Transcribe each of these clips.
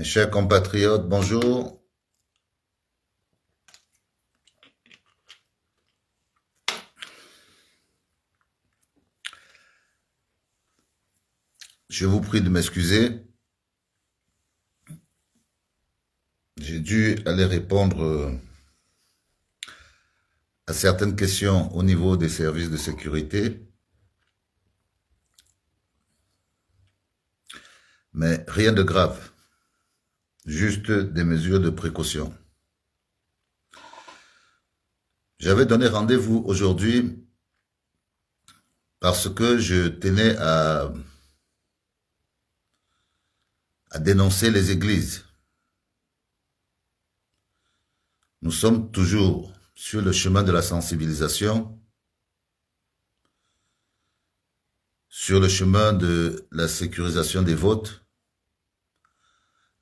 Mes chers compatriotes, bonjour. Je vous prie de m'excuser. J'ai dû aller répondre à certaines questions au niveau des services de sécurité, mais rien de grave, juste des mesures de précaution. J'avais donné rendez-vous aujourd'hui parce que je tenais à dénoncer les églises. Nous sommes toujours sur le chemin de la sensibilisation, sur le chemin de la sécurisation des votes,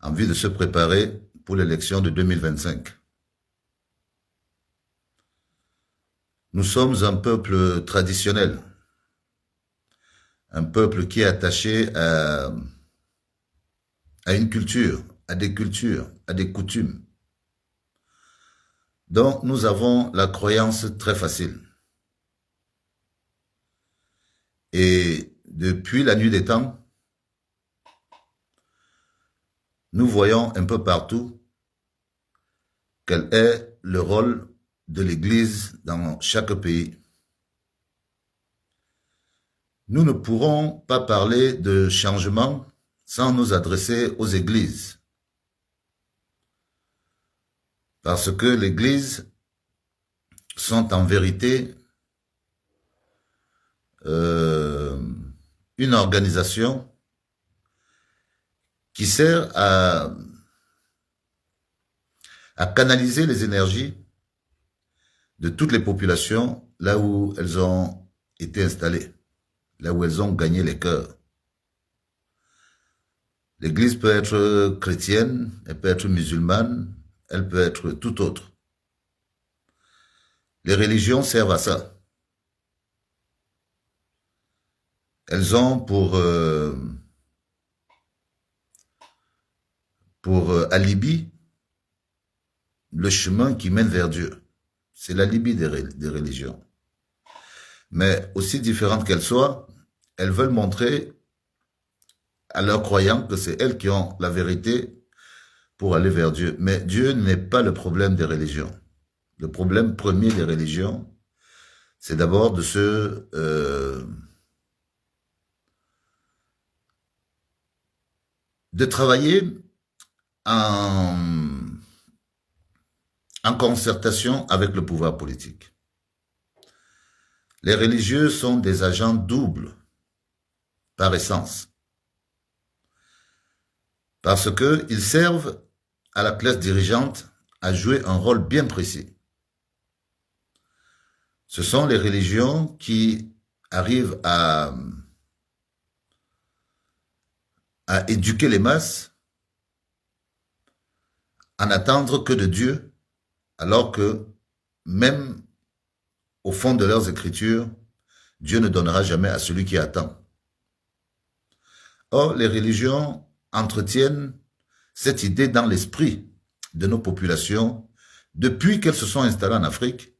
en vue de se préparer pour l'élection de 2025. Nous sommes un peuple traditionnel, un peuple qui est attaché à une culture, à des cultures, à des coutumes. Donc nous avons la croyance très facile. Et depuis la nuit des temps, nous voyons un peu partout quel est le rôle de l'Église dans chaque pays. Nous ne pourrons pas parler de changement sans nous adresser aux églises. Parce que l'Église sont en vérité une organisation qui sert à canaliser les énergies de toutes les populations là où elles ont été installées, là où elles ont gagné les cœurs. L'Église peut être chrétienne, elle peut être musulmane, elle peut être tout autre. Les religions servent à ça. Elles ont pour alibi le chemin qui mène vers Dieu. C'est l'alibi des religions. Mais aussi différentes qu'elles soient, elles veulent montrer à leurs croyants que c'est elles qui ont la vérité pour aller vers Dieu. Mais Dieu n'est pas le problème des religions. Le problème premier des religions, c'est d'abord de travailler en concertation avec le pouvoir politique. Les religieux sont des agents doubles par essence, parce qu'ils servent à la classe dirigeante à jouer un rôle bien précis. Ce sont les religions qui arrivent à éduquer les masses, à n'attendre que de Dieu, alors que même au fond de leurs écritures, Dieu ne donnera jamais à celui qui attend. Or, les religions entretiennent cette idée dans l'esprit de nos populations depuis qu'elles se sont installées en Afrique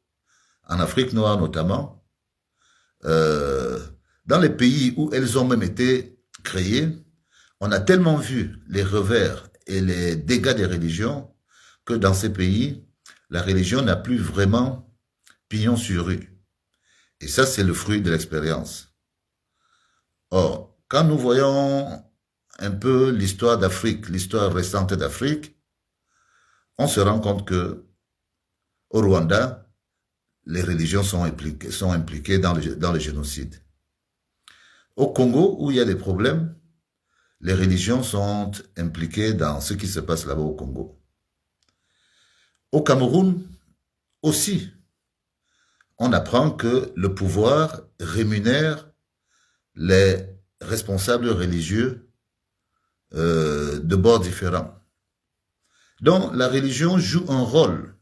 noire notamment, dans les pays où elles ont même été créées. On a tellement vu les revers et les dégâts des religions que dans ces pays, la religion n'a plus vraiment pignon sur rue. Et ça, c'est le fruit de l'expérience. Or, quand nous voyons un peu l'histoire d'Afrique, l'histoire récente d'Afrique, on se rend compte que au Rwanda, les religions sont impliquées dans le génocide. Au Congo, où il y a des problèmes, les religions sont impliquées dans ce qui se passe là-bas au Congo. Au Cameroun aussi, on apprend que le pouvoir rémunère les responsables religieux de bords différents. Donc la religion joue un rôle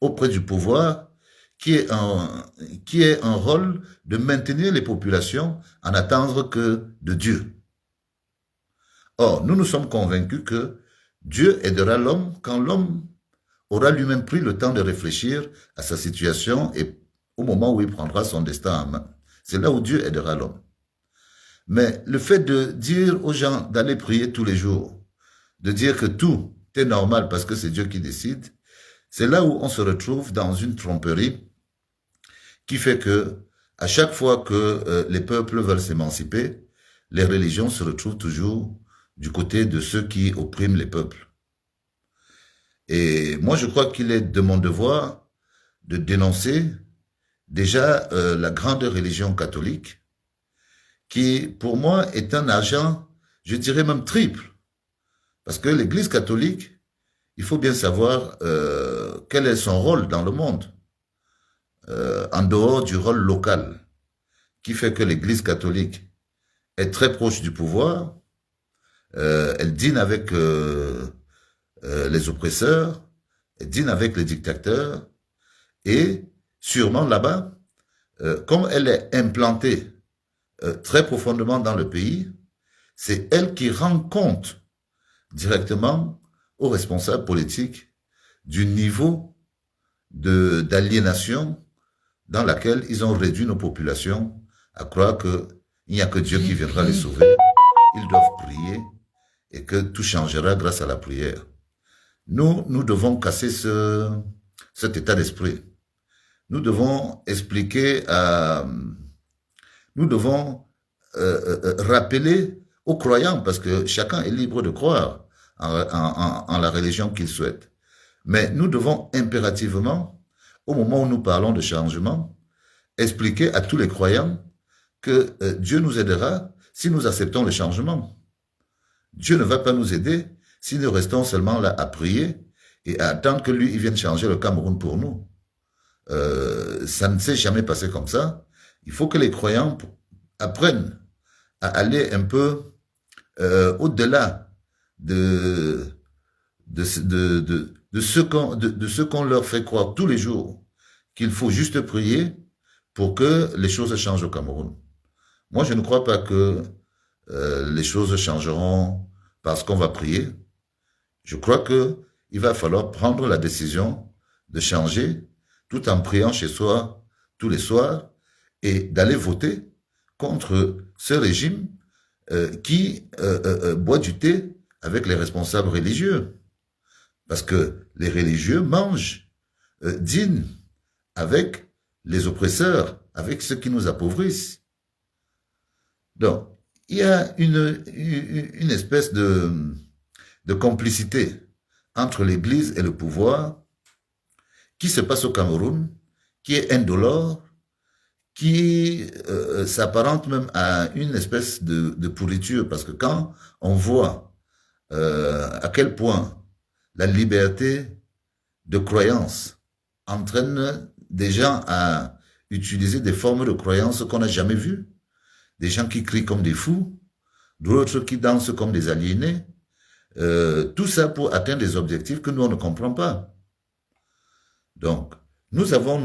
auprès du pouvoir qui est un rôle de maintenir les populations en attendre que de Dieu. Or, nous nous sommes convaincus que Dieu aidera l'homme quand l'homme aura lui-même pris le temps de réfléchir à sa situation et au moment où il prendra son destin en main. C'est là où Dieu aidera l'homme. Mais le fait de dire aux gens d'aller prier tous les jours, de dire que tout est normal parce que c'est Dieu qui décide, c'est là où on se retrouve dans une tromperie qui fait que à chaque fois que les peuples veulent s'émanciper, les religions se retrouvent toujours du côté de ceux qui oppriment les peuples. Et moi, je crois qu'il est de mon devoir de dénoncer déjà la grande religion catholique, qui, pour moi, est un agent, je dirais même triple. Parce que l'Église catholique, il faut bien savoir quel est son rôle dans le monde, en dehors du rôle local, qui fait que l'Église catholique est très proche du pouvoir, elle dîne avec les oppresseurs, elle dîne avec les dictateurs, et sûrement là-bas, comme elle est implantée très profondément dans le pays, c'est elle qui rend compte directement aux responsables politiques du niveau d'aliénation dans laquelle ils ont réduit nos populations à croire qu'il n'y a que Dieu qui viendra les sauver. Ils doivent prier et que tout changera grâce à la prière. Nous devons casser cet état d'esprit. Nous devons expliquer nous devons rappeler aux croyants, parce que chacun est libre de croire en la religion qu'il souhaite. Mais nous devons impérativement, au moment où nous parlons de changement, expliquer à tous les croyants que Dieu nous aidera si nous acceptons le changement. Dieu ne va pas nous aider si nous restons seulement là à prier et à attendre que lui il vienne changer le Cameroun pour nous. Ça ne s'est jamais passé comme ça. Il faut que les croyants apprennent à aller un peu au-delà de ce qu'on leur fait croire tous les jours, qu'il faut juste prier pour que les choses changent au Cameroun. Moi, je ne crois pas que les choses changeront parce qu'on va prier. Je crois qu'il va falloir prendre la décision de changer tout en priant chez soi tous les soirs et d'aller voter contre ce régime qui boit du thé avec les responsables religieux. Parce que les religieux mangent, dînent avec les oppresseurs, avec ceux qui nous appauvrissent. Donc, il y a une espèce de complicité entre l'Église et le pouvoir qui se passe au Cameroun, qui est indolore, qui s'apparente même à une espèce de pourriture, parce que quand on voit à quel point la liberté de croyance entraîne des gens à utiliser des formes de croyance qu'on n'a jamais vues, des gens qui crient comme des fous, d'autres qui dansent comme des aliénés, tout ça pour atteindre des objectifs que nous, on ne comprend pas. Donc, nous avons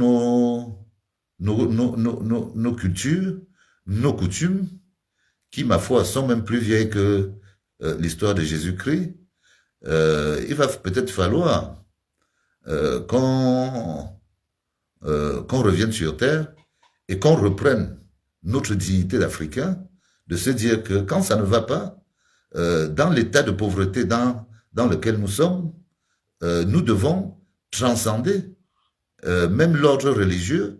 nos cultures, nos coutumes, qui, ma foi, sont même plus vieilles que l'histoire de Jésus-Christ. Il va peut-être falloir qu'on revienne sur Terre et qu'on reprenne notre dignité d'Africain, de se dire que quand ça ne va pas, dans l'état de pauvreté dans lequel nous sommes, nous devons transcender même l'ordre religieux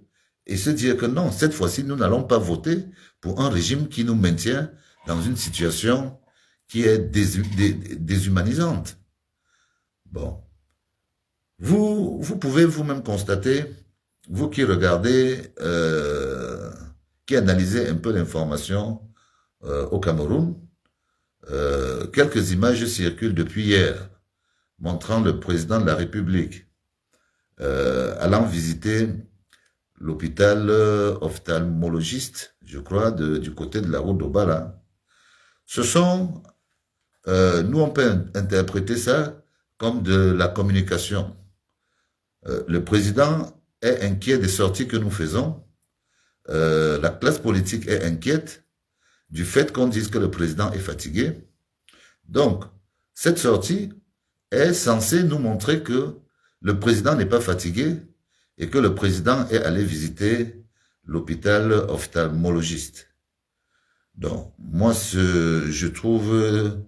et se dire que non, cette fois-ci, nous n'allons pas voter pour un régime qui nous maintient dans une situation qui est déshumanisante. Bon. Vous pouvez vous-même constater, vous qui regardez, qui analysez un peu l'information au Cameroun, quelques images circulent depuis hier, montrant le président de la République allant visiter l'hôpital ophtalmologiste, je crois, du côté de la route d'Obala. Ce sont, nous on peut interpréter ça comme de la communication. Le président est inquiet des sorties que nous faisons. La classe politique est inquiète du fait qu'on dise que le président est fatigué, Donc, cette sortie est censée nous montrer que le président n'est pas fatigué et que le président est allé visiter l'hôpital ophtalmologiste. Donc, moi, je trouve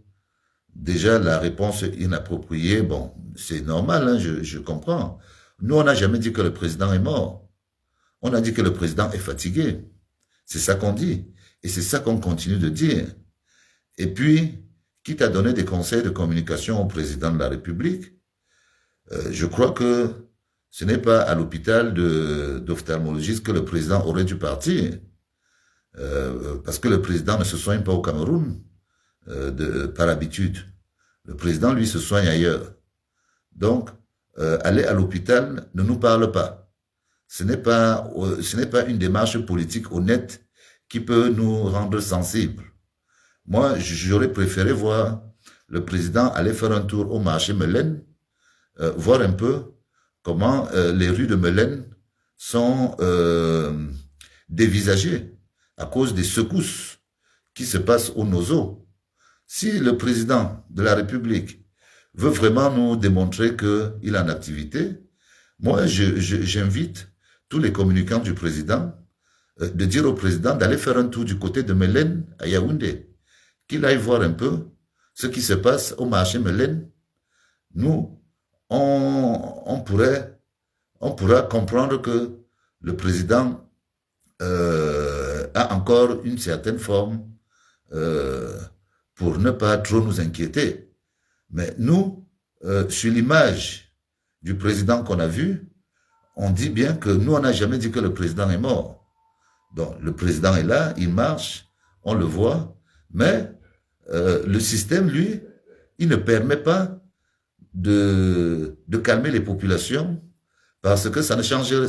déjà la réponse inappropriée. Bon, c'est normal, hein, je comprends. Nous, on n'a jamais dit que le président est mort. On a dit que le président est fatigué. C'est ça qu'on dit. Et c'est ça qu'on continue de dire. Et puis, quitte à donner des conseils de communication au président de la République, je crois que ce n'est pas à l'hôpital d'ophtalmologiste que le président aurait dû partir. Parce que le président ne se soigne pas au Cameroun par habitude. Le président, lui, se soigne ailleurs. Donc, aller à l'hôpital ne nous parle pas. Ce n'est pas une démarche politique honnête qui peut nous rendre sensibles. Moi, j'aurais préféré voir le président aller faire un tour au marché Melaine, voir un peu comment les rues de Melaine sont dévisagées à cause des secousses qui se passent au Nozo. Si le président de la République veut vraiment nous démontrer qu'il est en activité, moi, j'invite tous les communicants du président de dire au président d'aller faire un tour du côté de Melaine à Yaoundé, qu'il aille voir un peu ce qui se passe au marché Melaine. Nous, on pourra comprendre que le président a encore une certaine forme pour ne pas trop nous inquiéter. Mais nous, sur l'image du président qu'on a vu, on dit bien que nous, on n'a jamais dit que le président est mort. Donc, le président est là, il marche, on le voit, mais le système, lui, il ne permet pas de calmer les populations parce que ça ne change rien.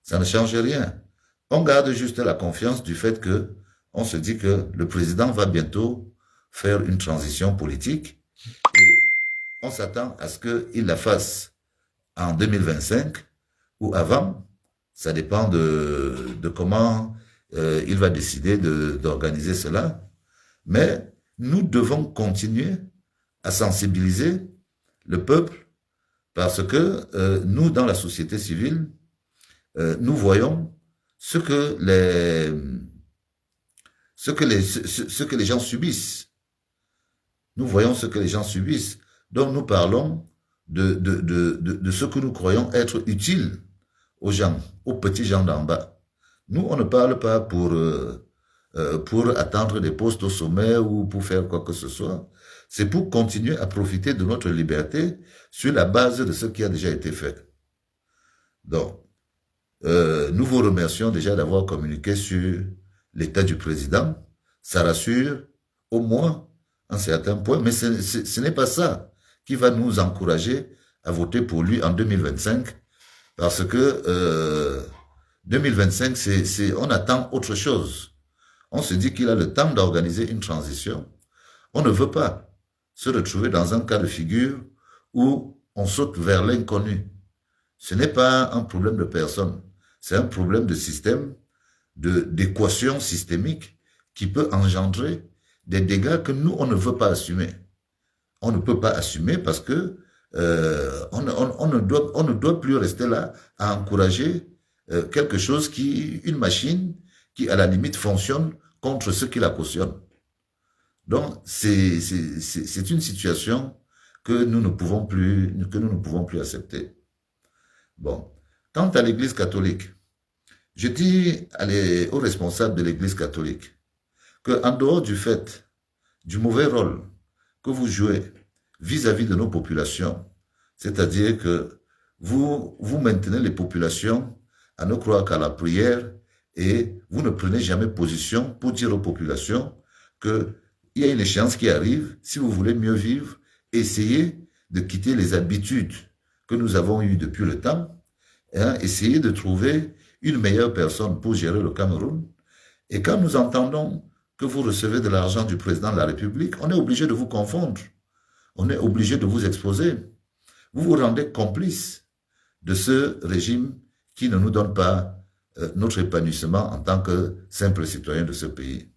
Ça ne change rien. On garde juste la confiance du fait que on se dit que le président va bientôt faire une transition politique et on s'attend à ce qu'il la fasse en 2025 ou avant. Ça dépend de comment il va décider d'organiser cela. Mais nous devons continuer à sensibiliser le peuple parce que nous, dans la société civile, nous voyons ce que les gens subissent. Nous voyons ce que les gens subissent. Donc nous parlons de ce que nous croyons être utile aux gens, aux petits gens d'en bas. Nous, on ne parle pas pour atteindre des postes au sommet ou pour faire quoi que ce soit. C'est pour continuer à profiter de notre liberté sur la base de ce qui a déjà été fait. Donc, nous vous remercions déjà d'avoir communiqué sur l'état du président. Ça rassure au moins un certain point, mais ce n'est pas ça qui va nous encourager à voter pour lui en 2025, parce que 2025, on attend autre chose. On se dit qu'il a le temps d'organiser une transition. On ne veut pas se retrouver dans un cas de figure où on saute vers l'inconnu. Ce n'est pas un problème de personne, c'est un problème de système, d'équation systémique qui peut engendrer des dégâts que nous, on ne veut pas assumer. On ne peut pas assumer parce que on ne doit plus rester là à encourager quelque chose une machine qui à la limite fonctionne contre ceux qui la cautionnent. Donc c'est une situation que nous ne pouvons plus accepter. Bon, quant à l'Église catholique, je dis aux responsables de l'Église catholique que en dehors du fait du mauvais rôle que vous jouez vis-à-vis de nos populations, c'est-à-dire que vous maintenez les populations à ne croire qu'à la prière et vous ne prenez jamais position pour dire aux populations qu'il y a une échéance qui arrive, si vous voulez mieux vivre, essayez de quitter les habitudes que nous avons eues depuis le temps, hein, essayez de trouver une meilleure personne pour gérer le Cameroun. Et quand nous entendons que vous recevez de l'argent du président de la République, on est obligé de vous confondre. On est obligé de vous exposer. Vous vous rendez complice de ce régime qui ne nous donne pas notre épanouissement en tant que simple citoyen de ce pays.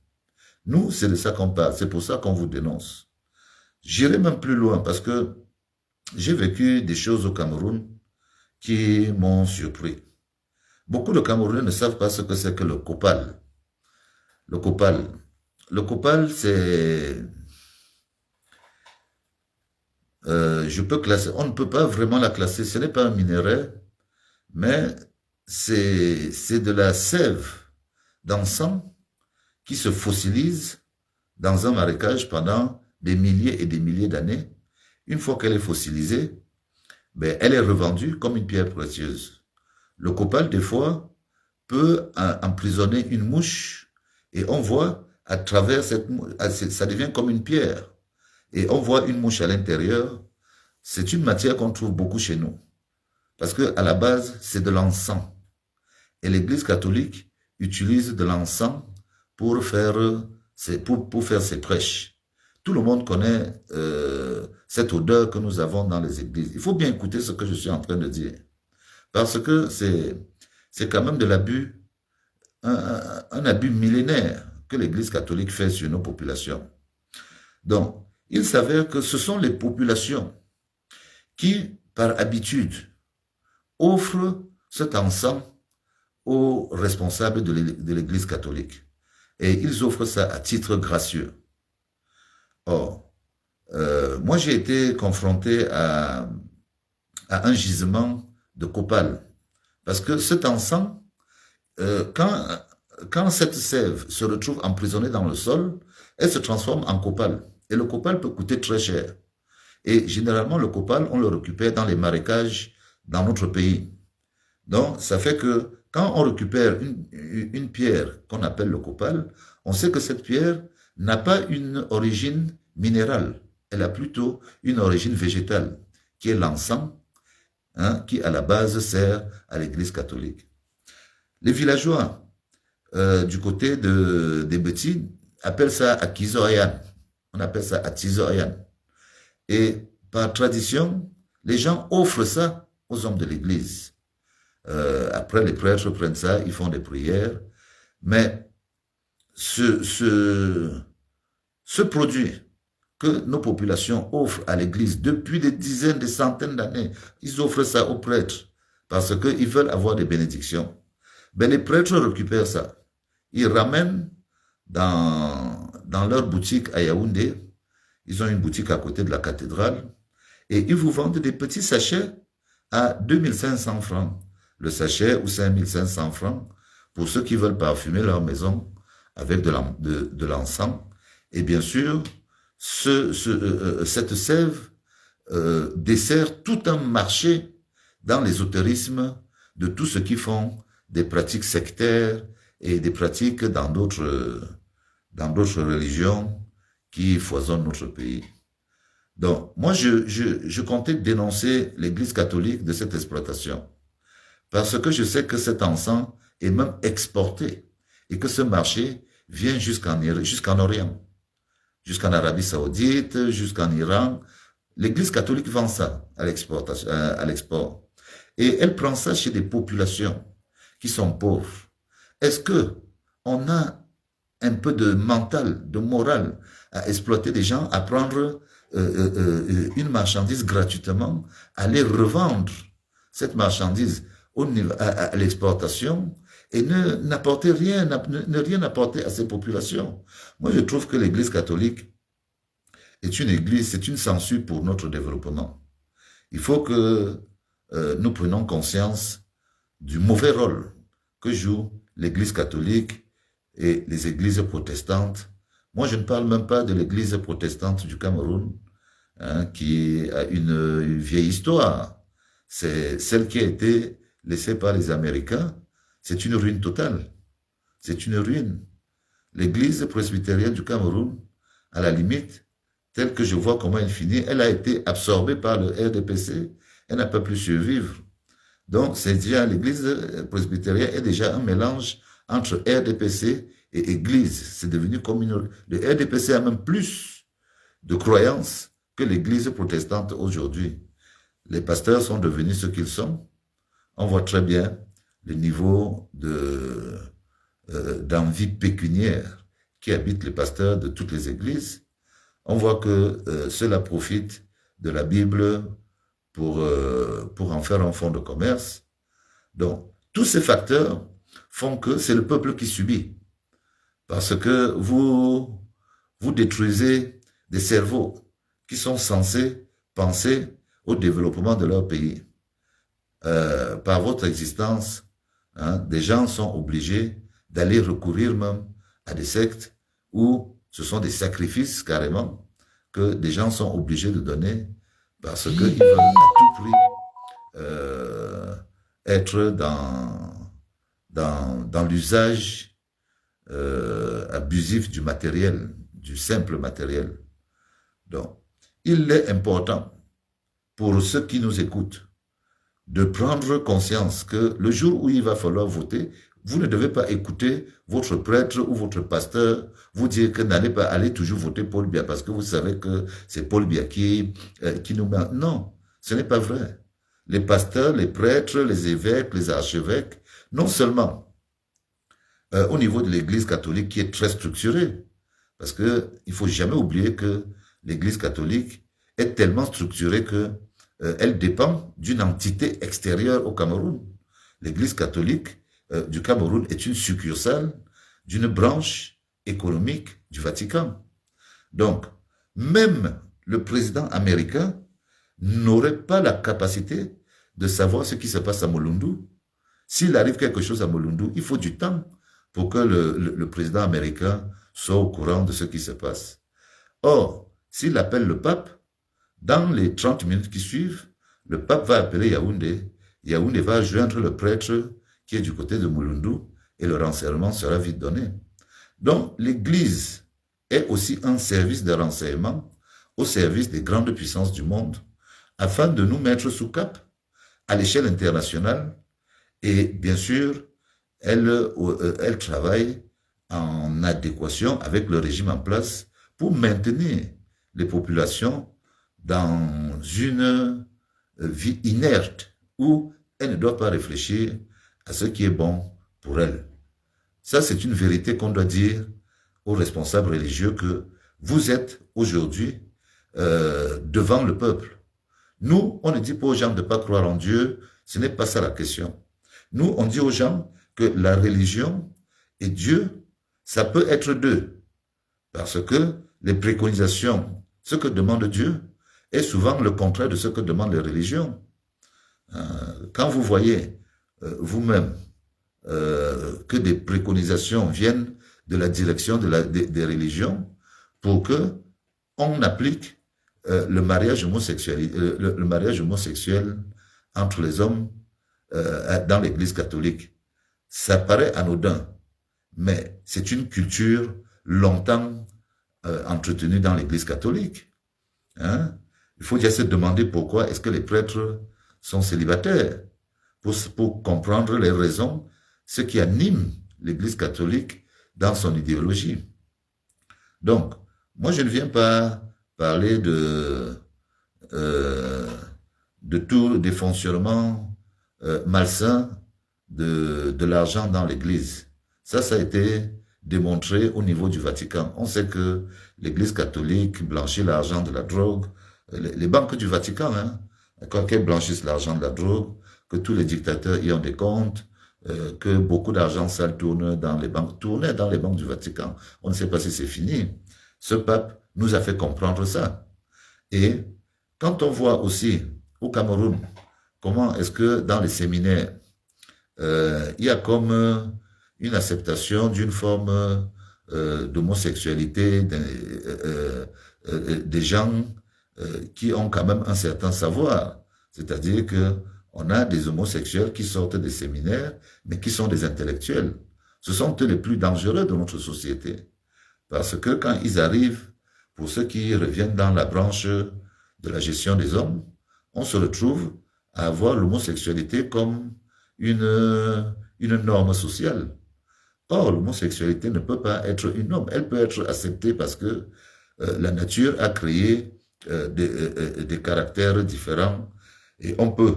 Nous, c'est de ça qu'on parle. C'est pour ça qu'on vous dénonce. J'irai même plus loin parce que j'ai vécu des choses au Cameroun qui m'ont surpris. Beaucoup de Camerounais ne savent pas ce que c'est que le copal. Le copal. Le copal, c'est... je peux classer... On ne peut pas vraiment la classer. Ce n'est pas un minerai, mais c'est de la sève d'encens qui se fossilise dans un marécage pendant des milliers et des milliers d'années. Une fois qu'elle est fossilisée, ben, elle est revendue comme une pierre précieuse. Le copal, des fois, peut emprisonner une mouche et on voit à travers cette mouche, ça devient comme une pierre. Et on voit une mouche à l'intérieur. C'est une matière qu'on trouve beaucoup chez nous. Parce que à la base, c'est de l'encens. Et l'Église catholique utilise de l'encens pour faire ses prêches. Tout le monde connaît cette odeur que nous avons dans les églises. Il faut bien écouter ce que je suis en train de dire. Parce que c'est quand même de l'abus, un abus millénaire que l'Église catholique fait sur nos populations. Donc, il s'avère que ce sont les populations qui, par habitude, offrent cet encens aux responsables de l'Église catholique. Et ils offrent ça à titre gracieux. Or, moi j'ai été confronté à un gisement de copal. Parce que cet encens, quand cette sève se retrouve emprisonnée dans le sol, elle se transforme en copal. Et le copal peut coûter très cher. Et généralement, le copal, on le récupère dans les marécages dans notre pays. Donc, ça fait que quand on récupère une pierre qu'on appelle le copal, on sait que cette pierre n'a pas une origine minérale. Elle a plutôt une origine végétale, qui est l'encens, hein, qui à la base sert à l'Église catholique. Les villageois du côté des Betty appellent ça Akizoyan. On appelle ça Atizoyan. Et par tradition, les gens offrent ça aux hommes de l'Église. Après, les prêtres prennent ça, ils font des prières. Mais ce produit que nos populations offrent à l'Église depuis des dizaines, des centaines d'années, ils offrent ça aux prêtres parce qu'ils veulent avoir des bénédictions. Ben, les prêtres récupèrent ça. Ils ramènent dans leur boutique à Yaoundé. Ils ont une boutique à côté de la cathédrale. Et ils vous vendent des petits sachets à 2500 francs. Le sachet ou 5500 francs pour ceux qui veulent parfumer leur maison avec de l'encens. Et bien sûr, cette sève dessert tout un marché dans l'ésotérisme de tous ceux qui font des pratiques sectaires et des pratiques dans d'autres religions qui foisonnent notre pays. Donc, moi, je comptais dénoncer l'Église catholique de cette exploitation. Parce que je sais que cet encens est même exporté et que ce marché vient jusqu'en Orient, jusqu'en Arabie Saoudite, jusqu'en Iran. L'Église catholique vend ça à l'export. Et elle prend ça chez des populations qui sont pauvres. Est-ce que on a un peu de mental, de morale à exploiter des gens, à prendre une marchandise gratuitement, à les revendre cette marchandise à l'exportation et ne rien apporter à ces populations. Moi, je trouve que l'Église catholique est une église, c'est une censure pour notre développement. Il faut que nous prenions conscience du mauvais rôle que joue l'Église catholique et les églises protestantes. Moi, je ne parle même pas de l'Église protestante du Cameroun, hein, qui a une vieille histoire. C'est celle qui a été laissée par les Américains. C'est une ruine totale. C'est une ruine. L'Église presbytérienne du Cameroun, à la limite, telle que je vois comment elle finit, elle a été absorbée par le RDPC. Elle n'a pas pu survivre. Donc, c'est déjà l'Église presbytérienne est déjà un mélange entre RDPC et Église. C'est devenu comme le RDPC a même plus de croyances que l'Église protestante aujourd'hui. Les pasteurs sont devenus ce qu'ils sont. On voit très bien le niveau d'envie pécuniaire qui habitent les pasteurs de toutes les églises, on voit que ceux-là profitent de la Bible pour en faire un fonds de commerce. Donc, tous ces facteurs font que c'est le peuple qui subit. Parce que vous détruisez des cerveaux qui sont censés penser au développement de leur pays. Par votre existence, hein, des gens sont obligés d'aller recourir même à des sectes où ce sont des sacrifices carrément que des gens sont obligés de donner parce qu'ils veulent à tout prix être dans l'usage abusif du matériel, du simple matériel. Donc, il est important pour ceux qui nous écoutent de prendre conscience que le jour où il va falloir voter, vous ne devez pas écouter votre prêtre ou votre pasteur vous dire que n'allez pas aller toujours voter Paul Biya parce que vous savez que c'est Paul Biya qui nous met. Non, ce n'est pas vrai. Les pasteurs, les prêtres, les évêques, les archevêques, non seulement au niveau de l'Église catholique qui est très structurée, parce que il faut jamais oublier que l'Église catholique est tellement structurée que elle dépend d'une entité extérieure au Cameroun. L'Église catholique du Cameroun est une succursale d'une branche économique du Vatican. Donc, même le président américain n'aurait pas la capacité de savoir ce qui se passe à Mulundu. S'il arrive quelque chose à Mulundu, il faut du temps pour que le président américain soit au courant de ce qui se passe. Or, s'il appelle le pape, dans les 30 minutes qui suivent, le pape va appeler Yaoundé. Yaoundé va joindre le prêtre qui est du côté de Mulundu et le renseignement sera vite donné. Donc, l'Église est aussi un service de renseignement au service des grandes puissances du monde afin de nous mettre sous cap à l'échelle internationale et bien sûr, elle travaille en adéquation avec le régime en place pour maintenir les populations dans une vie inerte où elles ne doivent pas réfléchir à ce qui est bon pour elles. Ça, c'est une vérité qu'on doit dire aux responsables religieux que vous êtes aujourd'hui devant le peuple. Nous, on ne dit pas aux gens de ne pas croire en Dieu, ce n'est pas ça la question. Nous, on dit aux gens que la religion et Dieu, ça peut être deux. Parce que les préconisations, ce que demande Dieu, est souvent le contraire de ce que demandent les religions. Quand vous voyez vous-même que des préconisations viennent de la direction des religions pour que on applique le mariage homosexuel entre les hommes dans l'Église catholique, ça paraît anodin, mais c'est une culture longtemps entretenue dans l'Église catholique. Hein? Il faut déjà se demander pourquoi est-ce que les prêtres sont célibataires, pour comprendre les raisons, ce qui anime l'Église catholique dans son idéologie. Donc, moi je ne viens pas parler de tout des fonctionnements malsains de l'argent dans l'Église. Ça a été démontré au niveau du Vatican. On sait que l'Église catholique blanchit l'argent de la drogue. Les banques du Vatican, hein, quand elles blanchissent l'argent de la drogue, que tous les dictateurs y ont des comptes, que beaucoup d'argent sale tournait dans les banques du Vatican. On ne sait pas si c'est fini. Ce pape nous a fait comprendre ça. Et quand on voit aussi au Cameroun, comment est-ce que dans les séminaires, il y a comme une acceptation d'une forme d'homosexualité des gens qui ont quand même un certain savoir. C'est-à-dire que on a des homosexuels qui sortent des séminaires, mais qui sont des intellectuels. Ce sont eux les plus dangereux de notre société. Parce que quand ils arrivent, pour ceux qui reviennent dans la branche de la gestion des hommes, on se retrouve à avoir l'homosexualité comme une norme sociale. Or, l'homosexualité ne peut pas être une norme. Elle peut être acceptée parce que la nature a créé des caractères différents et on peut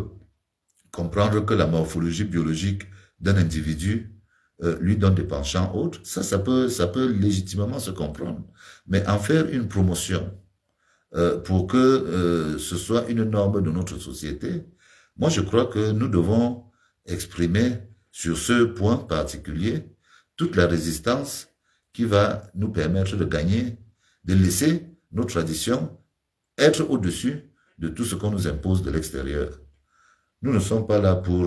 comprendre que la morphologie biologique d'un individu lui donne des penchants autres, ça peut légitimement se comprendre. Mais en faire une promotion pour que ce soit une norme de notre société, moi je crois que nous devons exprimer sur ce point particulier toute la résistance qui va nous permettre de gagner, de laisser nos traditions être au-dessus de tout ce qu'on nous impose de l'extérieur. Nous ne sommes pas là pour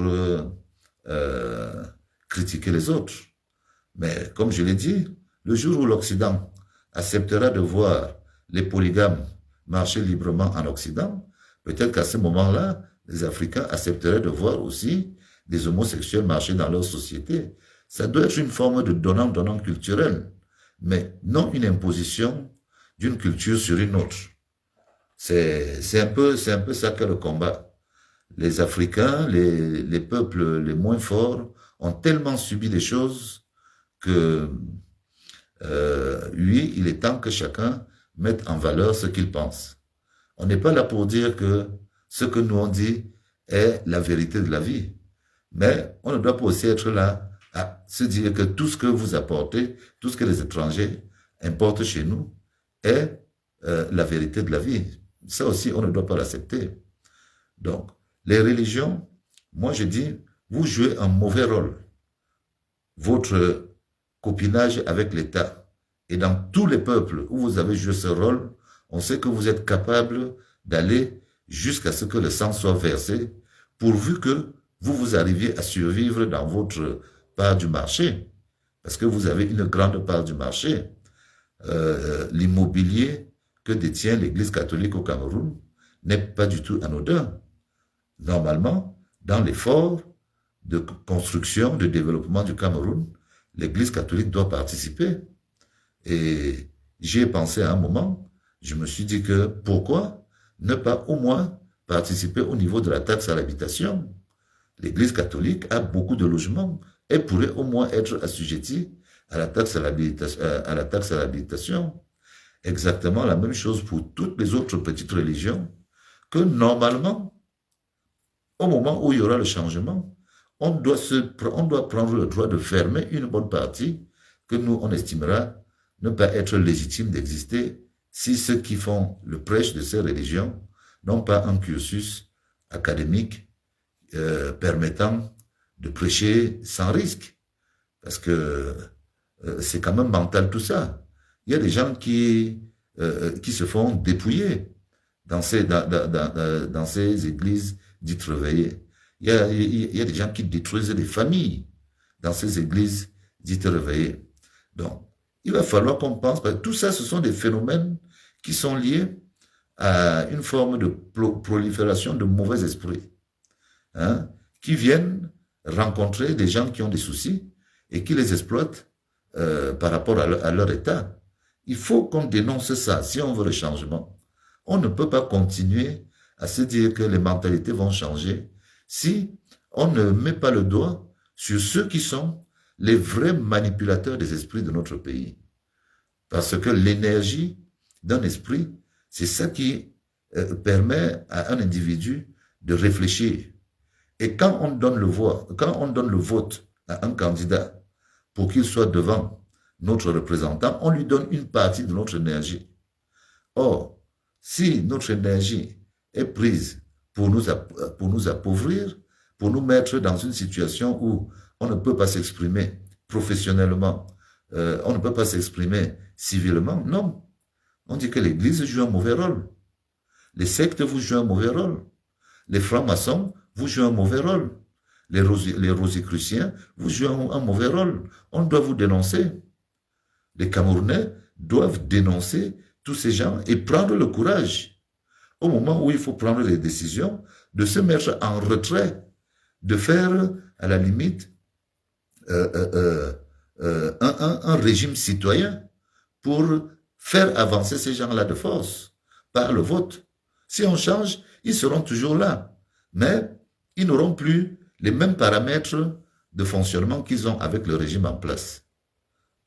critiquer les autres. Mais comme je l'ai dit, le jour où l'Occident acceptera de voir les polygames marcher librement en Occident, peut-être qu'à ce moment-là, les Africains accepteraient de voir aussi des homosexuels marcher dans leur société. Ça doit être une forme de donnant-donnant culturel, mais non une imposition d'une culture sur une autre. C'est un peu ça qu'est le combat. Les Africains, les peuples les moins forts ont tellement subi les choses que oui, il est temps que chacun mette en valeur ce qu'il pense. On n'est pas là pour dire que ce que nous on dit est la vérité de la vie. Mais on ne doit pas aussi être là à se dire que tout ce que vous apportez, tout ce que les étrangers importent chez nous est la vérité de la vie. Ça aussi, on ne doit pas l'accepter. Donc, les religions, moi je dis, vous jouez un mauvais rôle. Votre copinage avec l'État. Et dans tous les peuples où vous avez joué ce rôle, on sait que vous êtes capable d'aller jusqu'à ce que le sang soit versé, pourvu que vous arriviez à survivre dans votre part du marché. Parce que vous avez une grande part du marché. L'immobilier que détient l'Église catholique au Cameroun n'est pas du tout anodin. Normalement, dans l'effort de construction, de développement du Cameroun, l'Église catholique doit participer. Et j'y ai pensé à un moment, je me suis dit que pourquoi ne pas au moins participer au niveau de la taxe à l'habitation? L'Église catholique a beaucoup de logements et pourrait au moins être assujettie à la taxe à l'habitation. Exactement la même chose pour toutes les autres petites religions, que normalement, au moment où il y aura le changement, on doit prendre le droit de fermer une bonne partie que nous, on estimera ne pas être légitime d'exister si ceux qui font le prêche de ces religions n'ont pas un cursus académique permettant de prêcher sans risque. Parce que c'est quand même mental tout ça. Il y a des gens qui se font dépouiller dans ces églises dites réveillées. Il y a des gens qui détruisent des familles dans ces églises dites réveillées. Donc, il va falloir qu'on pense, parce que tout ça, ce sont des phénomènes qui sont liés à une forme de prolifération de mauvais esprits, hein, qui viennent rencontrer des gens qui ont des soucis et qui les exploitent par rapport à leur état. Il faut qu'on dénonce ça si on veut le changement. On ne peut pas continuer à se dire que les mentalités vont changer si on ne met pas le doigt sur ceux qui sont les vrais manipulateurs des esprits de notre pays. Parce que l'énergie d'un esprit, c'est ça qui permet à un individu de réfléchir. Et quand on donne le vote à un candidat pour qu'il soit devant notre représentant, on lui donne une partie de notre énergie. Or, si notre énergie est prise pour nous appauvrir, pour nous mettre dans une situation où on ne peut pas s'exprimer professionnellement, on ne peut pas s'exprimer civilement, non. On dit que l'Église joue un mauvais rôle. Les sectes vous jouent un mauvais rôle. Les francs-maçons vous jouent un mauvais rôle. Les rosicruciens vous jouent un mauvais rôle. On doit vous dénoncer. Les Camerounais doivent dénoncer tous ces gens et prendre le courage, au moment où il faut prendre des décisions, de se mettre en retrait, de faire, à la limite, un régime citoyen pour faire avancer ces gens-là de force par le vote. Si on change, ils seront toujours là, mais ils n'auront plus les mêmes paramètres de fonctionnement qu'ils ont avec le régime en place.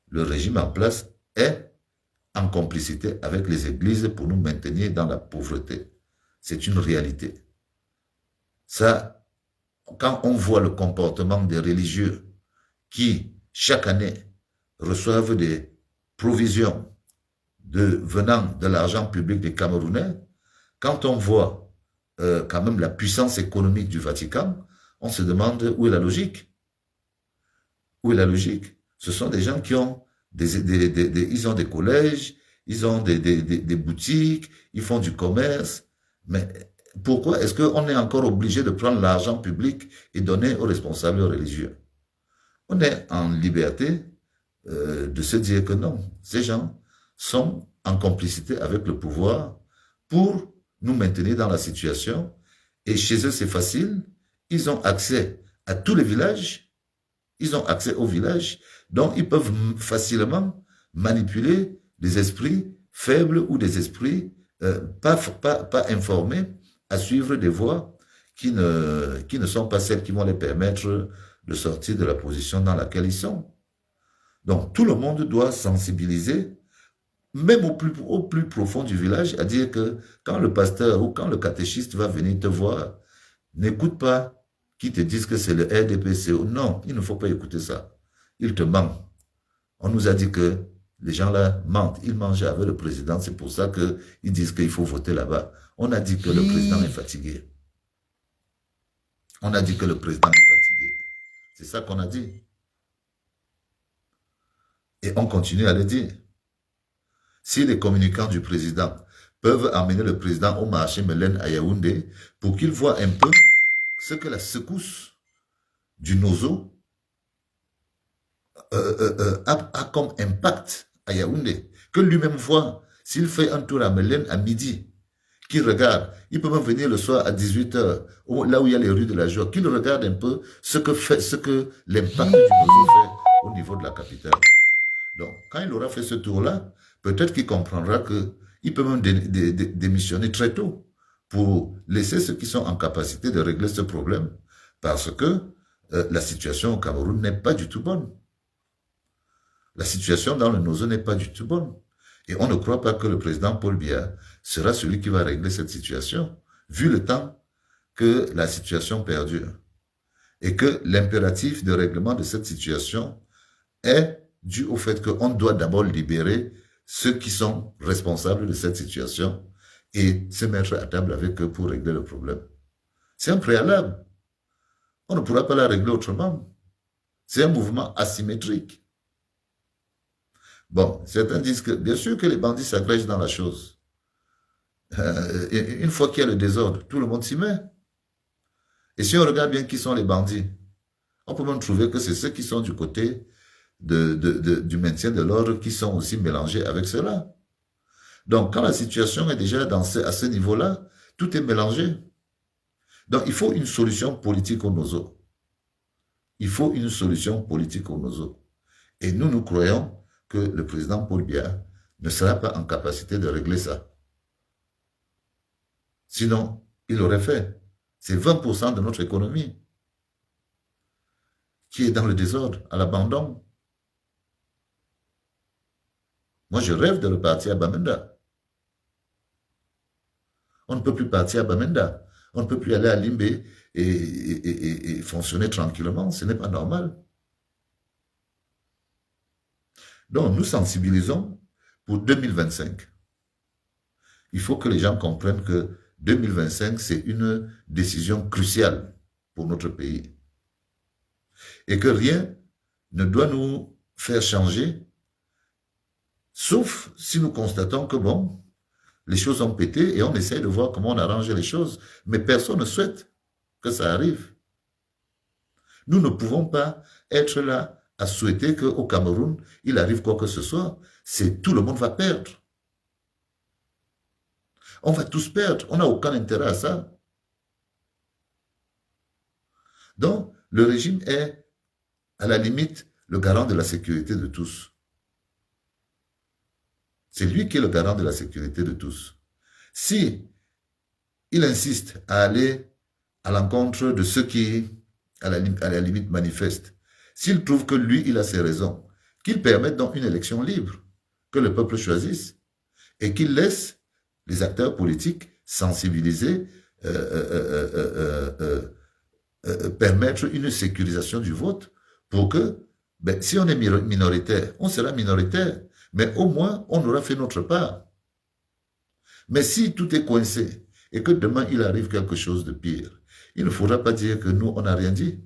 Le régime en place est en complicité avec les églises pour nous maintenir dans la pauvreté. C'est une réalité. Ça, quand on voit le comportement des religieux qui chaque année, reçoivent des provisions venant de l'argent public des Camerounais, quand on voit quand même la puissance économique du Vatican, on se demande où est la logique. Où est la logique? Ce sont des gens qui ont ils ont des collèges, ils ont des boutiques, ils font du commerce. Mais pourquoi est-ce qu'on est encore obligé de prendre l'argent public et donner aux responsables religieux? On est en liberté de se dire que non, ces gens sont en complicité avec le pouvoir pour nous maintenir dans la situation. Et chez eux, c'est facile. Ils ont accès à tous les villages. Ils ont accès aux villages. Donc, ils peuvent facilement manipuler des esprits faibles ou des esprits pas informés à suivre des voies qui ne sont pas celles qui vont les permettre de sortir de la position dans laquelle ils sont. Donc, tout le monde doit sensibiliser, même au plus profond du village, à dire que quand le pasteur ou quand le catéchiste va venir te voir, n'écoute pas qu'ils te disent que c'est le RDPCO. Non, il ne faut pas écouter ça. Ils te mentent. On nous a dit que les gens-là mentent. Ils mangent avec le président. C'est pour ça qu'ils disent qu'il faut voter là-bas. On a dit que le président est fatigué. On a dit que le président est fatigué. C'est ça qu'on a dit. Et on continue à le dire. Si les communicants du président peuvent amener le président au marché Mélène à Yaoundé pour qu'il voit un peu ce que la secousse du Nozo a comme impact à Yaoundé, que lui-même voit, s'il fait un tour à Mélène à midi, qu'il regarde, il peut même venir le soir à 18h, là où il y a les rues de la joie, qu'il regarde un peu ce que l'impact du Nozo fait au niveau de la capitale. Donc, quand il aura fait ce tour-là, peut-être qu'il comprendra qu'il peut même démissionner très tôt pour laisser ceux qui sont en capacité de régler ce problème, parce que la situation au Cameroun n'est pas du tout bonne. La situation dans le Nozo n'est pas du tout bonne. Et on ne croit pas que le président Paul Biya sera celui qui va régler cette situation, vu le temps que la situation perdure. Et que l'impératif de règlement de cette situation est dû au fait qu'on doit d'abord libérer ceux qui sont responsables de cette situation et se mettre à table avec eux pour régler le problème. C'est un préalable. On ne pourra pas la régler autrement. C'est un mouvement asymétrique. Bon, certains disent que, bien sûr que les bandits s'agrègent dans la chose. Une fois qu'il y a le désordre, tout le monde s'y met. Et si on regarde bien qui sont les bandits, on peut même trouver que c'est ceux qui sont du côté du maintien de l'ordre qui sont aussi mélangés avec cela. Donc, quand la situation est déjà à ce niveau-là, tout est mélangé. Donc, il faut une solution politique au Nozo. Il faut une solution politique au Nozo. Et nous croyons que le président Paul Biya ne sera pas en capacité de régler ça. Sinon, il l'aurait fait. C'est 20% de notre économie qui est dans le désordre, à l'abandon. Moi, je rêve de repartir à Bamenda. On ne peut plus partir à Bamenda. On ne peut plus aller à Limbe et fonctionner tranquillement. Ce n'est pas normal. Donc, nous sensibilisons pour 2025. Il faut que les gens comprennent que 2025, c'est une décision cruciale pour notre pays. Et que rien ne doit nous faire changer, sauf si nous constatons que, bon, les choses ont pété et on essaie de voir comment on arrange les choses. Mais personne ne souhaite que ça arrive. Nous ne pouvons pas être là à souhaiter qu'au Cameroun, il arrive quoi que ce soit. Tout le monde va perdre. On va tous perdre. On n'a aucun intérêt à ça. Donc, le régime est, à la limite, le garant de la sécurité de tous. C'est lui qui est le garant de la sécurité de tous. Si il insiste à aller à l'encontre de ceux qui, à la limite, manifestent, s'il trouve que lui, il a ses raisons, qu'il permette donc une élection libre, que le peuple choisisse, et qu'il laisse les acteurs politiques sensibiliser, permettre une sécurisation du vote pour que Ben, si on est minoritaire, on sera minoritaire, mais au moins, on aura fait notre part. Mais si tout est coincé et que demain, il arrive quelque chose de pire, il ne faudra pas dire que nous, on n'a rien dit.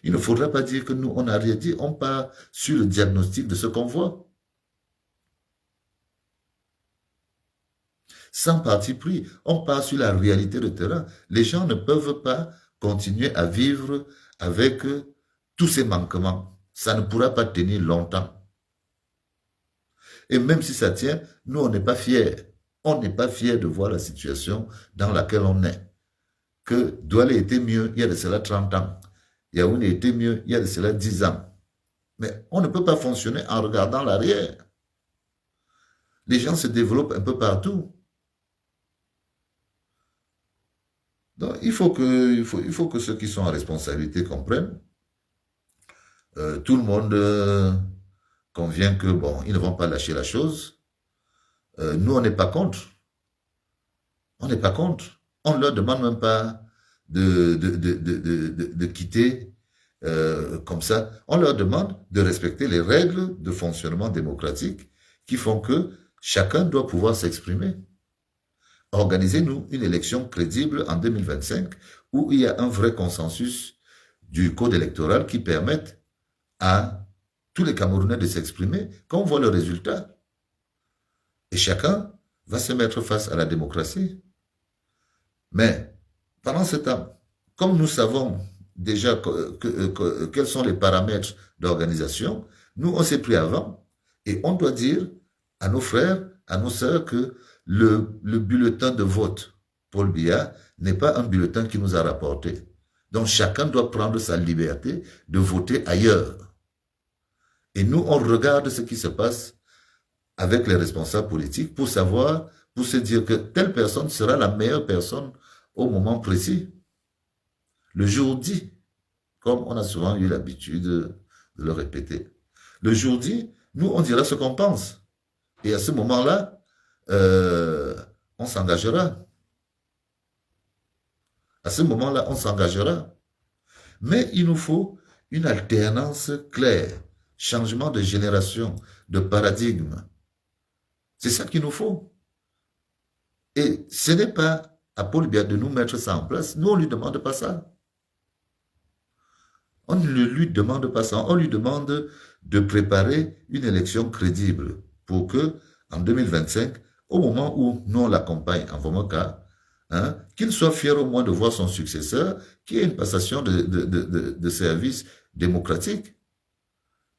Il ne faudra pas dire que nous, on n'a rien dit. On part sur le diagnostic de ce qu'on voit. Sans parti pris, on part sur la réalité de terrain. Les gens ne peuvent pas continuer à vivre avec tous ces manquements. Ça ne pourra pas tenir longtemps. Et même si ça tient, nous, on n'est pas fiers. On n'est pas fiers de voir la situation dans laquelle on est. Que Douala était mieux il y a de cela 30 ans. Yaoundé était mieux il y a de cela 10 ans. Mais on ne peut pas fonctionner en regardant l'arrière. Les gens se développent un peu partout. Donc, il faut que ceux qui sont en responsabilité comprennent. Tout le monde convient que, bon, ils ne vont pas lâcher la chose. Nous, on n'est pas contre. On n'est pas contre. On ne leur demande même pas de quitter comme ça. On leur demande de respecter les règles de fonctionnement démocratique qui font que chacun doit pouvoir s'exprimer. Organisez-nous une élection crédible en 2025 où il y a un vrai consensus du code électoral qui permette à tous les Camerounais de s'exprimer quand on voit le résultat. Et chacun va se mettre face à la démocratie. Mais pendant ce temps, comme nous savons déjà quels sont les paramètres d'organisation, nous on s'est pris avant et on doit dire à nos frères, à nos sœurs que le bulletin de vote Paul Biya n'est pas un bulletin qui nous a rapporté. Donc chacun doit prendre sa liberté de voter ailleurs. Et nous, on regarde ce qui se passe avec les responsables politiques pour savoir, pour se dire que telle personne sera la meilleure personne au moment précis. Le jour dit, comme on a souvent eu l'habitude de le répéter. Le jour dit, nous, on dira ce qu'on pense. Et à ce moment-là, on s'engagera. À ce moment-là, on s'engagera. Mais il nous faut une alternance claire, changement de génération, de paradigme. C'est ça qu'il nous faut. Et ce n'est pas à Paul Biya de nous mettre ça en place. Nous, on ne lui demande pas ça. On ne lui demande pas ça. On lui demande de préparer une élection crédible pour que, en 2025, au moment où nous, on l'accompagne en Vomoka, qu'il soit fier au moins de voir son successeur qui ait une passation de service démocratique.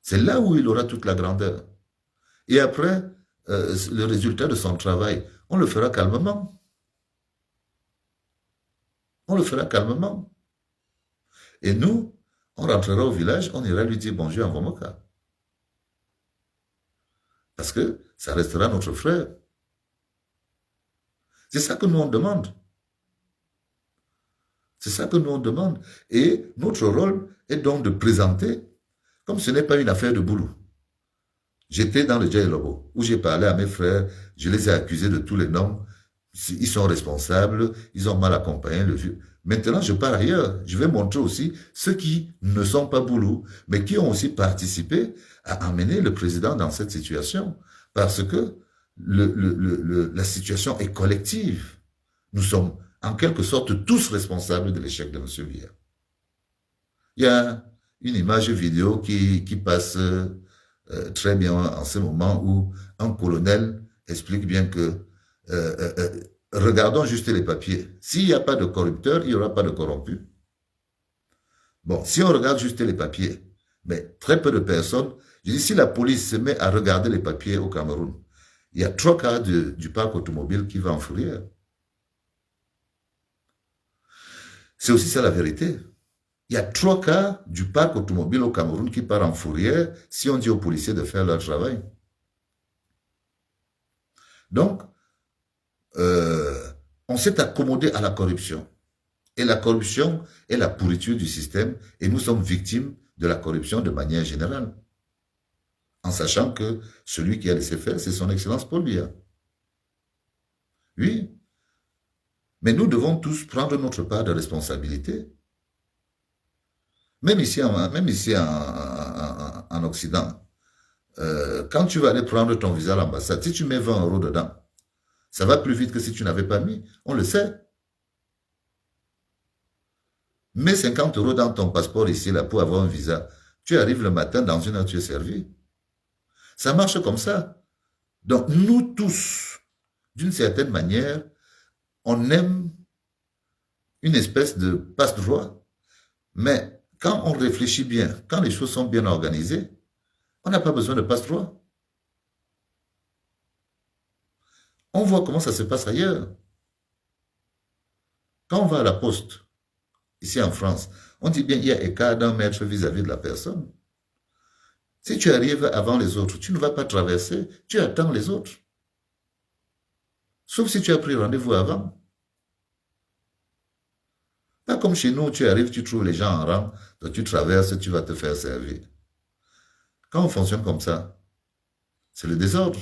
C'est là où il aura toute la grandeur. Et après, le résultat de son travail, on le fera calmement. On le fera calmement. Et nous, on rentrera au village, on ira lui dire bonjour en Vomoka. Parce que ça restera notre frère. C'est ça que nous on demande. C'est ça que nous on demande. Et notre rôle est donc de présenter, comme ce n'est pas une affaire de boulot. J'étais dans le Djailobo, où j'ai parlé à mes frères, je les ai accusés de tous les noms, ils sont responsables, ils ont mal accompagné le vieux. Maintenant, je pars ailleurs. Je vais montrer aussi ceux qui ne sont pas boulot, mais qui ont aussi participé à amener le président dans cette situation. Parce que la situation est collective. Nous sommes en quelque sorte tous responsables de l'échec de M. Biya. Il y a une image vidéo qui passe très bien en ce moment où un colonel explique bien que regardons juste les papiers. S'il n'y a pas de corrupteur, il n'y aura pas de corrompu. Bon, si on regarde juste les papiers, mais très peu de personnes, je dis si la police se met à regarder les papiers au Cameroun, il y a 3 quarts du parc automobile qui va en fourrière. C'est aussi ça la vérité. Il y a 3 quarts du parc automobile au Cameroun qui part en fourrière si on dit aux policiers de faire leur travail. Donc, on s'est accommodé à la corruption. Et la corruption est la pourriture du système et nous sommes victimes de la corruption de manière générale. En sachant que celui qui a laissé faire, c'est son Excellence Paul Biya. Oui. Mais nous devons tous prendre notre part de responsabilité. Même ici en Occident, quand tu vas aller prendre ton visa à l'ambassade, si tu mets 20 € dedans, ça va plus vite que si tu n'avais pas mis. On le sait. Mets 50 € dans ton passeport ici là, pour avoir un visa. Tu arrives le matin, dans une heure, tu es servi. Ça marche comme ça. Donc, nous tous, d'une certaine manière, on aime une espèce de passe-droit, mais quand on réfléchit bien, quand les choses sont bien organisées, on n'a pas besoin de passe-droit. On voit comment ça se passe ailleurs. Quand on va à la poste, ici en France, on dit bien il y a écart d'un mètre vis-à-vis de la personne. Si tu arrives avant les autres, tu ne vas pas traverser, tu attends les autres. Sauf si tu as pris rendez-vous avant. Pas comme chez nous, tu arrives, tu trouves les gens en rang, donc tu traverses, tu vas te faire servir. Quand on fonctionne comme ça, c'est le désordre.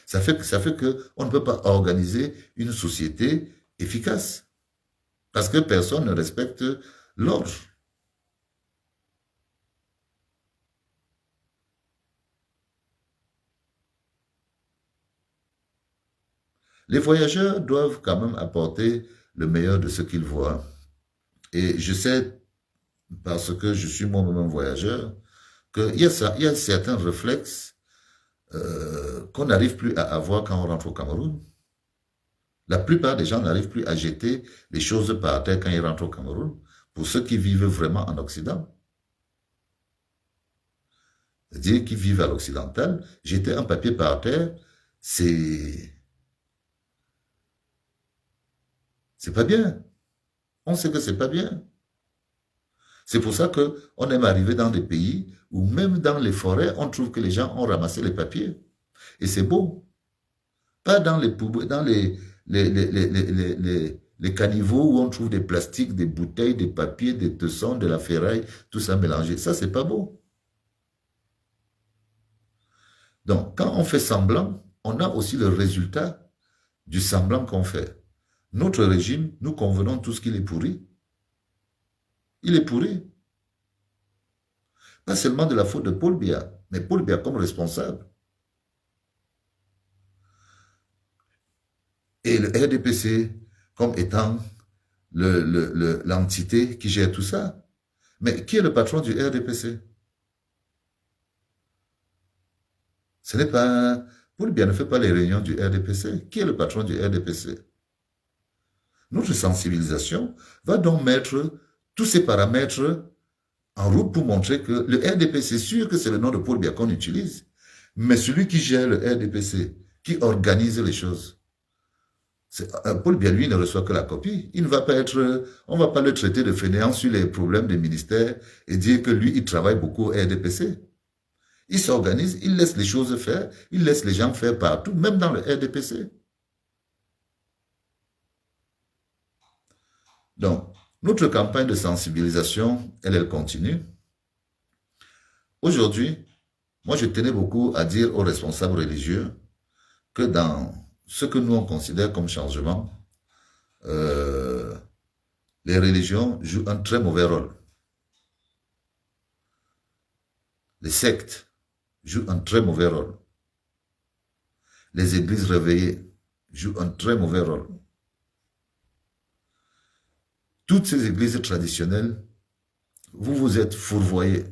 Ça fait qu'on ne peut pas organiser une société efficace. Parce que personne ne respecte l'ordre. Les voyageurs doivent quand même apporter le meilleur de ce qu'ils voient. Et je sais, parce que je suis moi-même un voyageur, qu'il y a certains réflexes qu'on n'arrive plus à avoir quand on rentre au Cameroun. La plupart des gens n'arrivent plus à jeter les choses par terre quand ils rentrent au Cameroun, pour ceux qui vivent vraiment en Occident. C'est-à-dire qui vivent à l'occidental, jeter un papier par terre, c'est pas bien. On sait que c'est pas bien. C'est pour ça qu'on aime arriver dans des pays où même dans les forêts, on trouve que les gens ont ramassé les papiers. Et c'est beau. Pas dans les caniveaux où on trouve des plastiques, des bouteilles, des papiers, des tessons, de la ferraille, tout ça mélangé. Ça, c'est pas beau. Donc, quand on fait semblant, on a aussi le résultat du semblant qu'on fait. Notre régime, nous convenons tous qu'il est pourri. Il est pourri. Pas seulement de la faute de Paul Biya, mais Paul Biya comme responsable. Et le RDPC comme étant l'entité qui gère tout ça. Mais qui est le patron du RDPC? Ce n'est pas... Paul Biya ne fait pas les réunions du RDPC. Qui est le patron du RDPC? Notre sensibilisation va donc mettre tous ces paramètres en route pour montrer que le RDPC, c'est sûr que c'est le nom de Paul Biya qu'on utilise, mais celui qui gère le RDPC, qui organise les choses, Paul Biya, lui, ne reçoit que la copie. Il ne va pas être, on ne va pas le traiter de fainéant sur les problèmes des ministères et dire que lui, il travaille beaucoup au RDPC. Il s'organise, il laisse les choses faire, il laisse les gens faire partout, même dans le RDPC. Donc, notre campagne de sensibilisation, elle continue. Aujourd'hui, moi, je tenais beaucoup à dire aux responsables religieux que dans ce que nous on considère comme changement, les religions jouent un très mauvais rôle. Les sectes jouent un très mauvais rôle. Les églises réveillées jouent un très mauvais rôle. Toutes ces églises traditionnelles, vous vous êtes fourvoyés.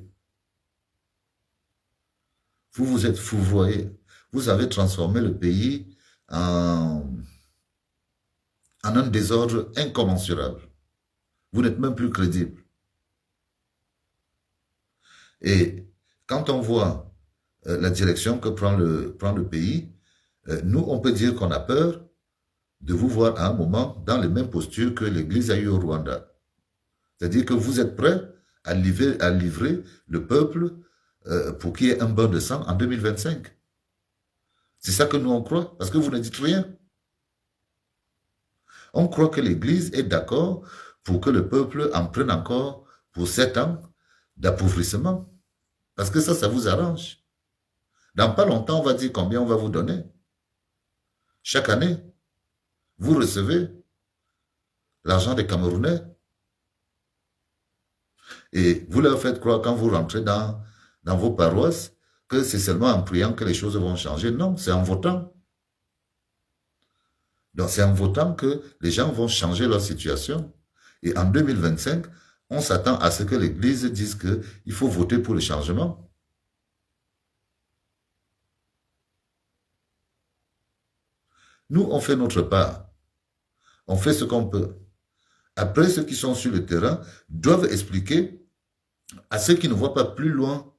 Vous vous êtes fourvoyés. Vous avez transformé le pays en un désordre incommensurable. Vous n'êtes même plus crédible. Et quand on voit la direction que prend le pays, nous, on peut dire qu'on a peur de vous voir à un moment dans les mêmes postures que l'Église a eu au Rwanda. C'est-à-dire que vous êtes prêts à livrer le peuple pour qu'il y ait un bain de sang en 2025. C'est ça que nous on croit, parce que vous ne dites rien. On croit que l'Église est d'accord pour que le peuple en prenne encore pour 7 ans d'appauvrissement. Parce que ça vous arrange. Dans pas longtemps, on va dire combien on va vous donner. Chaque année, vous recevez l'argent des Camerounais. Et vous leur faites croire quand vous rentrez dans vos paroisses que c'est seulement en priant que les choses vont changer. Non, c'est en votant. Donc c'est en votant que les gens vont changer leur situation. Et en 2025, on s'attend à ce que l'Église dise qu'il faut voter pour le changement. Nous, on fait notre part. On fait ce qu'on peut. Après, ceux qui sont sur le terrain doivent expliquer à ceux qui ne voient pas plus loin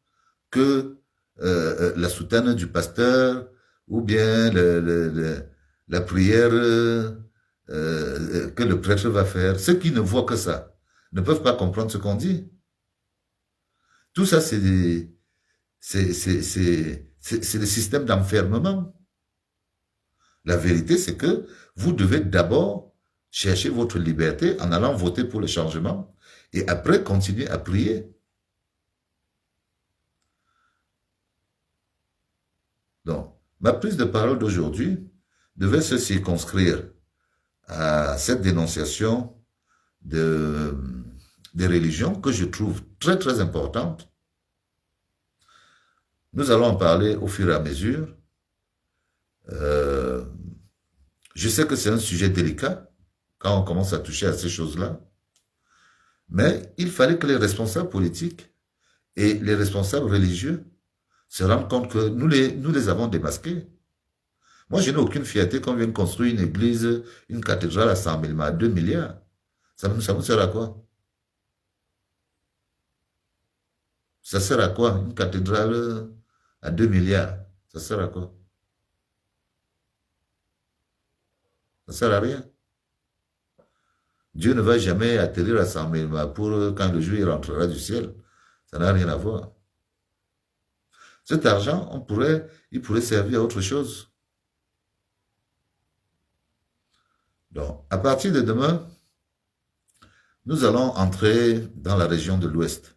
que la soutane du pasteur ou bien la prière que le prêtre va faire. Ceux qui ne voient que ça ne peuvent pas comprendre ce qu'on dit. Tout ça, c'est le système d'enfermement. La vérité, c'est que vous devez d'abord chercher votre liberté en allant voter pour le changement et après continuer à prier. Donc, ma prise de parole d'aujourd'hui devait se circonscrire à cette dénonciation des religions que je trouve très très importante. Nous allons en parler au fur et à mesure. Je sais que c'est un sujet délicat quand on commence à toucher à ces choses-là, mais il fallait que les responsables politiques et les responsables religieux se rendent compte que nous les avons démasqués. Moi, je n'ai aucune fierté qu'on vienne construire une église, une cathédrale à 100 000, à 2 milliards. Ça vous sert à quoi? Ça sert à quoi, une cathédrale à 2 milliards? Ça sert à quoi? Ça sert à rien. Dieu ne va jamais atterrir à 100 000 pour quand le jour il rentrera du ciel. Ça n'a rien à voir. Cet argent, il pourrait servir à autre chose. Donc, à partir de demain, nous allons entrer dans la région de l'Ouest.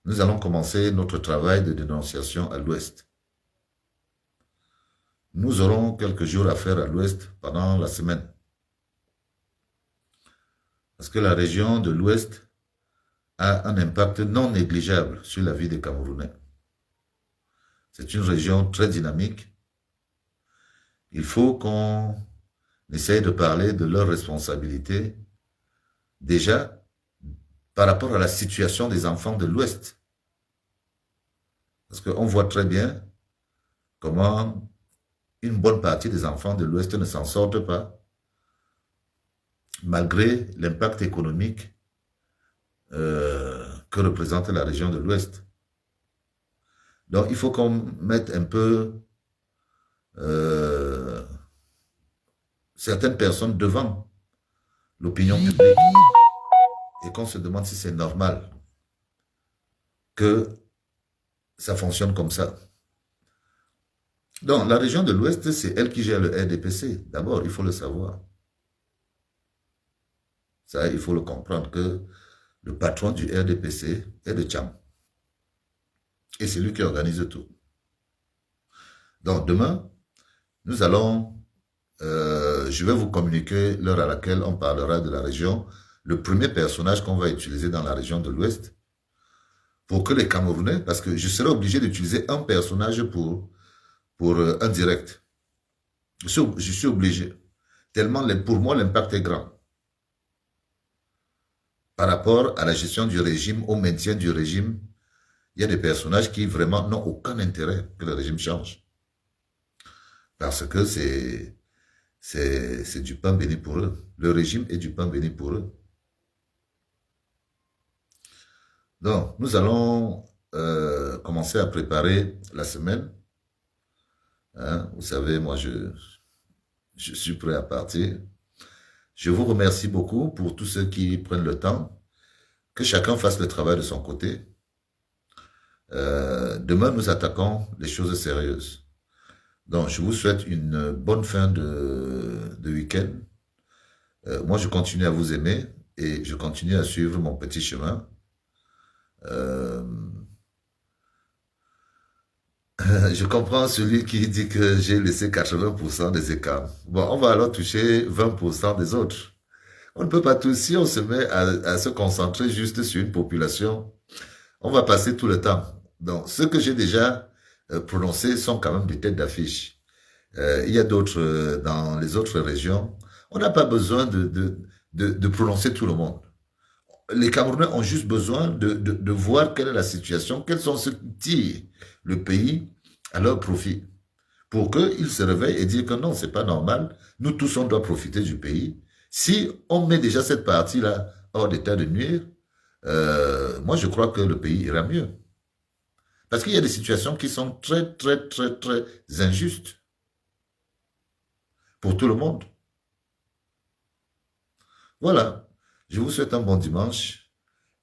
Nous allons commencer notre travail de dénonciation à l'Ouest. Nous aurons quelques jours à faire à l'Ouest pendant la semaine. Parce que la région de l'Ouest a un impact non négligeable sur la vie des Camerounais. C'est une région très dynamique. Il faut qu'on essaye de parler de leurs responsabilités, déjà par rapport à la situation des enfants de l'Ouest. Parce qu'on voit très bien comment une bonne partie des enfants de l'Ouest ne s'en sortent pas, malgré l'impact économique que représente la région de l'Ouest. Donc, il faut qu'on mette un peu certaines personnes devant l'opinion publique et qu'on se demande si c'est normal que ça fonctionne comme ça. Donc, la région de l'Ouest, c'est elle qui gère le RDPC. D'abord, il faut le savoir. Ça, il faut le comprendre que le patron du RDPC est de Tcham. Et c'est lui qui organise tout. Donc, demain, nous allons, je vais vous communiquer l'heure à laquelle on parlera de la région, le premier personnage qu'on va utiliser dans la région de l'Ouest, pour que les Camerounais, parce que je serai obligé d'utiliser un personnage pour un direct. Je suis obligé. Tellement, pour moi, l'impact est grand. Par rapport à la gestion du régime, au maintien du régime, il y a des personnages qui vraiment n'ont aucun intérêt que le régime change. Parce que c'est du pain béni pour eux. Le régime est du pain béni pour eux. Donc, nous allons commencer à préparer la semaine. Hein, vous savez, moi, je suis prêt à partir. Je vous remercie beaucoup pour tous ceux qui prennent le temps. Que chacun fasse le travail de son côté. Demain, nous attaquons les choses sérieuses. Donc, je vous souhaite une bonne fin de week-end. Moi, je continue à vous aimer et je continue à suivre mon petit chemin. Je comprends celui qui dit que j'ai laissé 80% des écarts. Bon, on va alors toucher 20% des autres. On ne peut pas tous, si on se met à se concentrer juste sur une population, on va passer tout le temps. Donc, ce que j'ai déjà prononcé sont quand même des têtes d'affiche. Il y a d'autres dans les autres régions. On n'a pas besoin de prononcer tout le monde. Les Camerounais ont juste besoin de voir quelle est la situation, quels sont ceux qui tirent le pays à leur profit, pour qu'ils se réveillent et disent que non, c'est pas normal, nous tous on doit profiter du pays. Si on met déjà cette partie-là hors d'état de nuire, moi je crois que le pays ira mieux. Parce qu'il y a des situations qui sont très, très, très, très injustes pour tout le monde. Voilà. Je vous souhaite un bon dimanche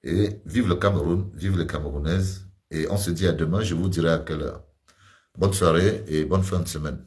et vive le Cameroun, vive les Camerounaises. Et on se dit à demain, je vous dirai à quelle heure. Bonne soirée et bonne fin de semaine.